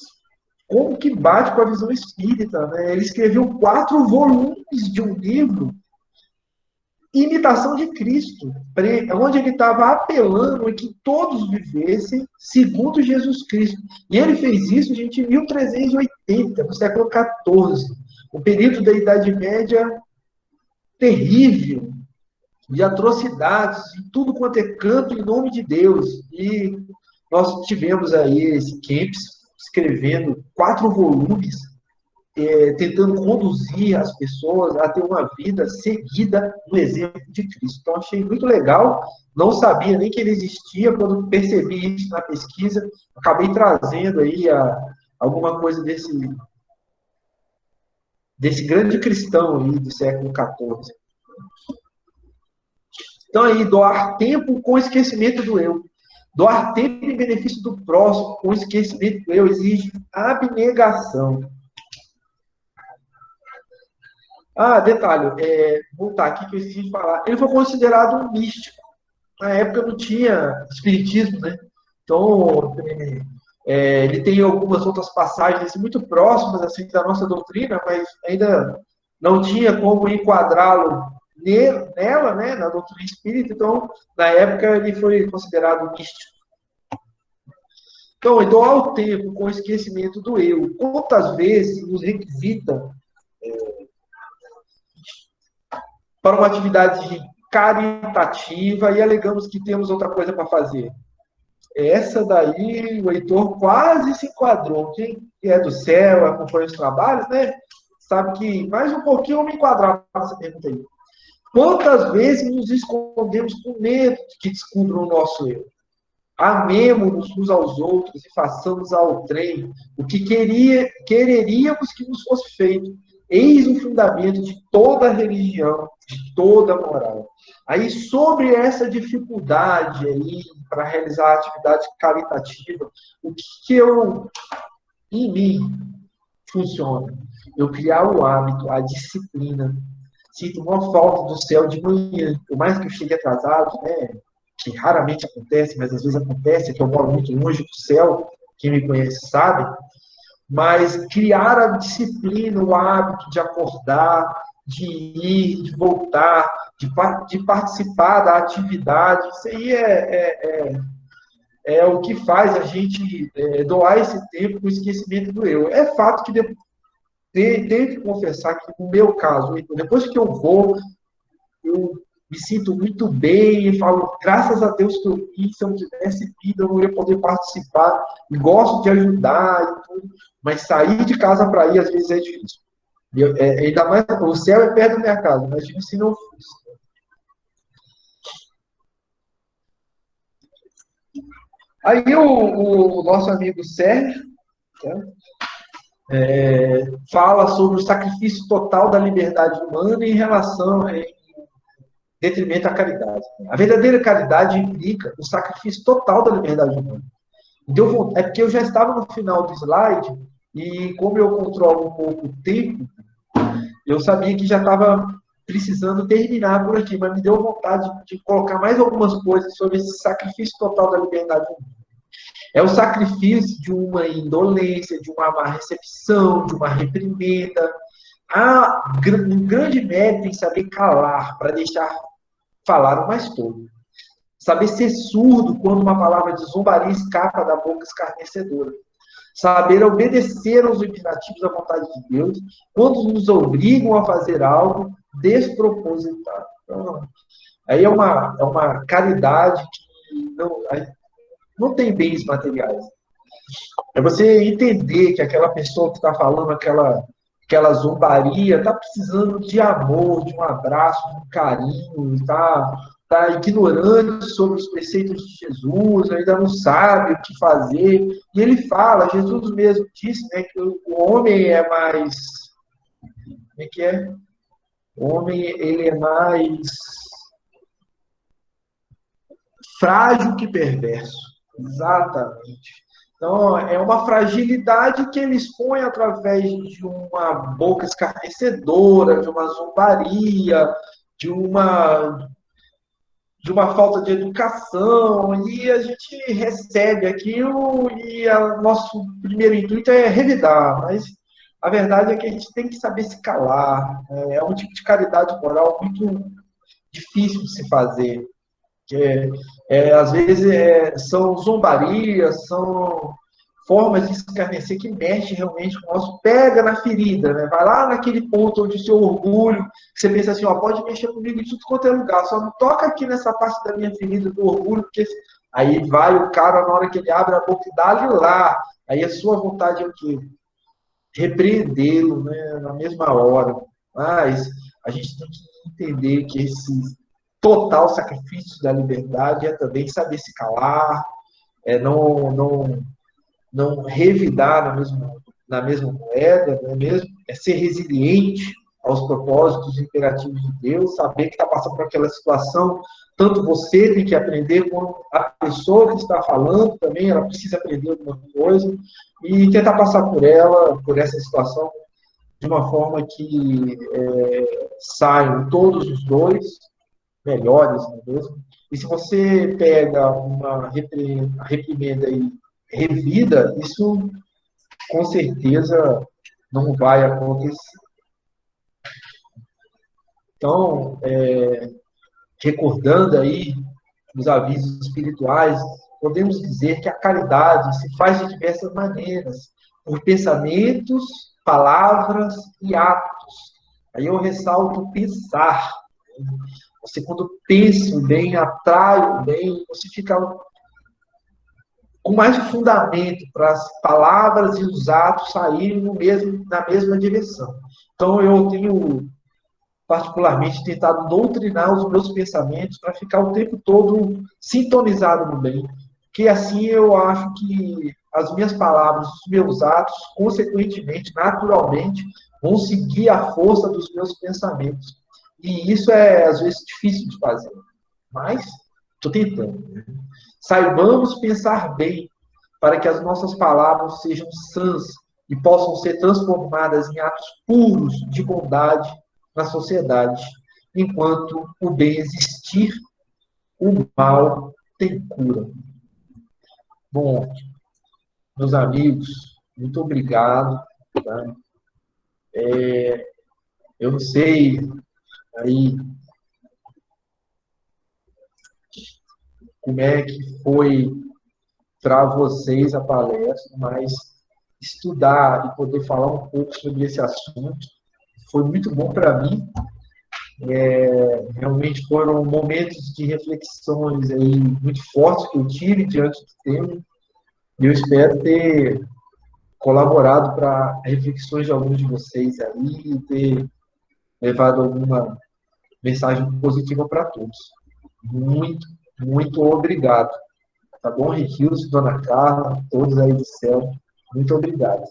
como que bate com a visão espírita, né? Ele escreveu 4 volumes de um livro, Imitação de Cristo, onde ele estava apelando a que todos vivessem segundo Jesus Cristo. E ele fez isso, gente, em 1380, no século XIV, um período da Idade Média terrível, de atrocidades, em tudo quanto é canto em nome de Deus. E nós tivemos aí esse Kempis escrevendo 4 volumes, tentando conduzir as pessoas a ter uma vida seguida no exemplo de Cristo. Então, achei muito legal. Não sabia nem que ele existia. Quando percebi isso na pesquisa, acabei trazendo aí alguma coisa desse grande cristão aí do século XIV. Então, aí, doar tempo com esquecimento do eu. Doar tempo em benefício do próximo com esquecimento do eu exige abnegação. Ah, detalhe, voltar aqui que eu esqueci de falar. Ele foi considerado um místico. Na época não tinha espiritismo, né? Então, ele tem algumas outras passagens assim, muito próximas assim, da nossa doutrina, mas ainda não tinha como enquadrá-lo nela, né, na doutrina espírita. Então, na época, ele foi considerado místico. Então, doar o tempo com o esquecimento do eu. Quantas vezes nos requisita para uma atividade caritativa e alegamos que temos outra coisa para fazer? Essa daí, o Heitor quase se enquadrou. Quem é do céu, acompanha os trabalhos, né? Sabe que mais um pouquinho eu me enquadrava nessa pergunta aí. Quantas vezes nos escondemos com medo de que descubram o nosso eu? Amemo-nos uns aos outros e façamos ao trem o que quereríamos que nos fosse feito. Eis o fundamento de toda religião, de toda moral. Aí, sobre essa dificuldade aí para realizar a atividade caritativa, o que eu, em mim, funciona? Eu criar o hábito, a disciplina. Sinto uma falta do céu de manhã. Por mais que eu chegue atrasado, né? Que raramente acontece, mas às vezes acontece, que eu moro muito longe do céu, quem me conhece sabe, mas criar a disciplina, o hábito de acordar, de ir, de voltar, de participar da atividade, isso aí é o que faz a gente doar esse tempo com o esquecimento do eu. É fato que tenho que confessar que, no meu caso, depois que eu vou, eu me sinto muito bem e falo, graças a Deus que eu vim, se eu não tivesse vindo, eu não ia poder participar, e gosto de ajudar e tudo, mas sair de casa para ir, às vezes, é difícil. Ainda mais, o céu é perto da minha casa, mas se não fosse. Aí o nosso amigo Sérgio, né, fala sobre o sacrifício total da liberdade humana em relação, detrimento à caridade. A verdadeira caridade implica o sacrifício total da liberdade humana. É porque eu já estava no final do slide e, como eu controlo um pouco o tempo, eu sabia que já estava precisando terminar por aqui, mas me deu vontade de colocar mais algumas coisas sobre esse sacrifício total da liberdade humana. É o sacrifício de uma indolência, de uma má recepção, de uma reprimenda. Há um grande mérito em saber calar para deixar falar o mais tolo. Saber ser surdo quando uma palavra de zombaria escapa da boca escarnecedora. Saber obedecer aos imperativos da vontade de Deus quando nos obrigam a fazer algo despropositado. Então, aí é uma caridade que não tem bens materiais. É você entender que aquela pessoa que está falando aquela zombaria está precisando de amor, de um abraço, de um carinho, está ignorante sobre os preceitos de Jesus, ainda não sabe o que fazer. E ele fala, Jesus mesmo disse, né, que o homem é mais... Como é que é? O homem, ele é mais frágil que perverso. Exatamente. Então, é uma fragilidade que ele expõe através de uma boca escarnecedora, de uma zombaria, de uma, de uma falta de educação, e a gente recebe aquilo e o nosso primeiro intuito é revidar, mas a verdade é que a gente tem que saber se calar. É um tipo de caridade moral muito difícil de se fazer. Que às vezes são zombarias, são formas de escarnecer que mexe realmente com o nosso, pega na ferida, né? Vai lá naquele ponto onde o seu orgulho, que você pensa assim, ó, pode mexer comigo de tudo quanto é lugar, só não toca aqui nessa parte da minha ferida do orgulho, porque aí vai o cara, na hora que ele abre a boca e dá-lhe lá, aí a sua vontade é o quê? Repreendê-lo, né? Na mesma hora. Mas a gente tem que entender que esse total sacrifício da liberdade é também saber se calar, não revidar na mesma moeda, não é mesmo? É ser resiliente, aos propósitos imperativos de Deus, saber que está passando por aquela situação, tanto você tem que aprender, quanto a pessoa que está falando também, ela precisa aprender alguma coisa, e tentar passar por ela, por essa situação, de uma forma que saiam todos os dois melhores, não é mesmo? E se você pega uma reprimenda e revida, isso com certeza não vai acontecer. Então, recordando aí os avisos espirituais, podemos dizer que a caridade se faz de diversas maneiras, por pensamentos, palavras e atos. Aí eu ressalto pensar. Você, quando pensa o bem, atrai o bem, você fica com mais fundamento para as palavras e os atos saírem na mesma direção. Então, eu tenho particularmente tentado doutrinar os meus pensamentos para ficar o tempo todo sintonizado no bem, porque assim eu acho que as minhas palavras, os meus atos, consequentemente, naturalmente, vão seguir a força dos meus pensamentos. E isso é, às vezes, difícil de fazer, mas estou tentando. Né? Saibamos pensar bem, para que as nossas palavras sejam sãs e possam ser transformadas em atos puros de bondade na sociedade. Enquanto o bem existir, o mal tem cura. Bom, meus amigos, muito obrigado. Tá? Eu não sei aí como é que foi para vocês a palestra, mas estudar e poder falar um pouco sobre esse assunto foi muito bom para mim. Realmente foram momentos de reflexões aí muito fortes que eu tive diante do tema, e eu espero ter colaborado para reflexões de alguns de vocês aí e ter levado alguma mensagem positiva para todos. Muito, muito obrigado. Tá bom, Riquilson, Dona Carla, todos aí do céu, muito obrigado.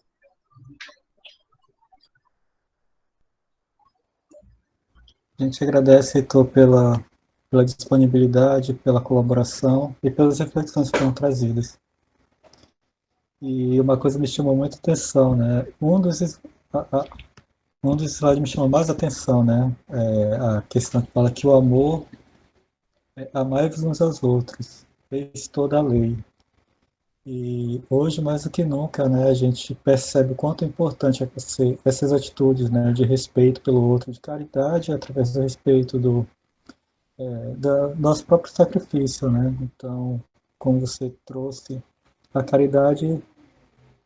A gente agradece, Heitor, pela disponibilidade, pela colaboração e pelas reflexões que foram trazidas. E uma coisa me chamou muita atenção, né? Um dos slides me chamou mais atenção, né? A questão que fala que o amor é amai-vos uns aos outros, fez toda a lei. E hoje, mais do que nunca, né, a gente percebe o quanto é importante essas atitudes, né, de respeito pelo outro, de caridade, através do respeito do nosso próprio sacrifício, né? Então, como você trouxe, a caridade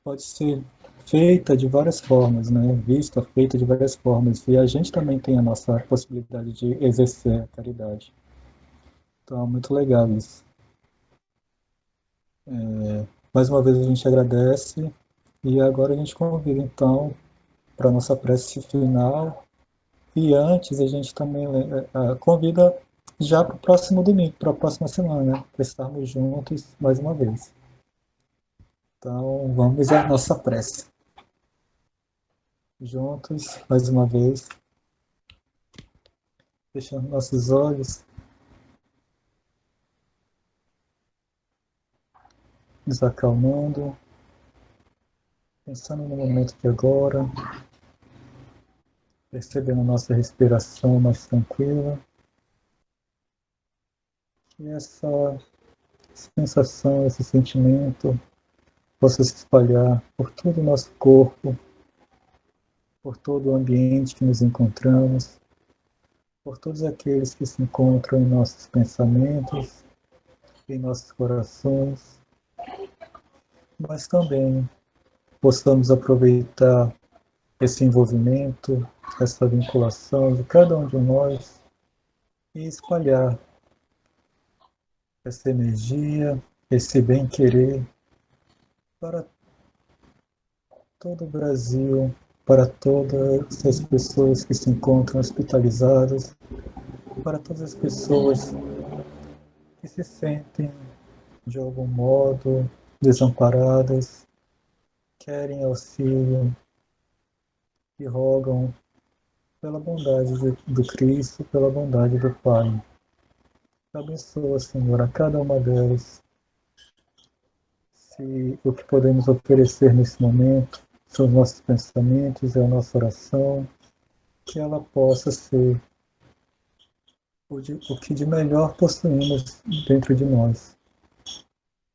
pode ser feita de várias formas, né? Vista, feita de várias formas. E a gente também tem a nossa possibilidade de exercer a caridade. Então, é muito legal isso. Mais uma vez a gente agradece e agora a gente convida então para a nossa prece final. E antes a gente também convida já para o próximo domingo, para a próxima semana, né? Para estarmos juntos mais uma vez. Então vamos à nossa prece. Juntos, mais uma vez, fechando nossos olhos, nos acalmando, pensando no momento de agora, percebendo nossa respiração mais tranquila. E essa sensação, esse sentimento possa se espalhar por todo o nosso corpo, por todo o ambiente que nos encontramos, por todos aqueles que se encontram em nossos pensamentos, em nossos corações, mas também possamos aproveitar esse envolvimento, essa vinculação de cada um de nós e espalhar essa energia, esse bem-querer para todo o Brasil, para todas as pessoas que se encontram hospitalizadas, para todas as pessoas que se sentem, de algum modo, desamparadas, querem auxílio e rogam pela bondade do Cristo, pela bondade do Pai. Abençoa, Senhor, a cada uma delas. Se o que podemos oferecer nesse momento são os nossos pensamentos, é a nossa oração, que ela possa ser o que de melhor possuímos dentro de nós.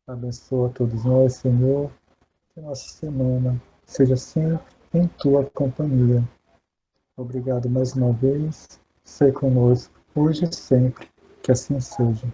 Abençoa todos nós, Senhor, que nossa semana seja sempre em Tua companhia. Obrigado mais uma vez, sei conosco, hoje e sempre, que assim seja.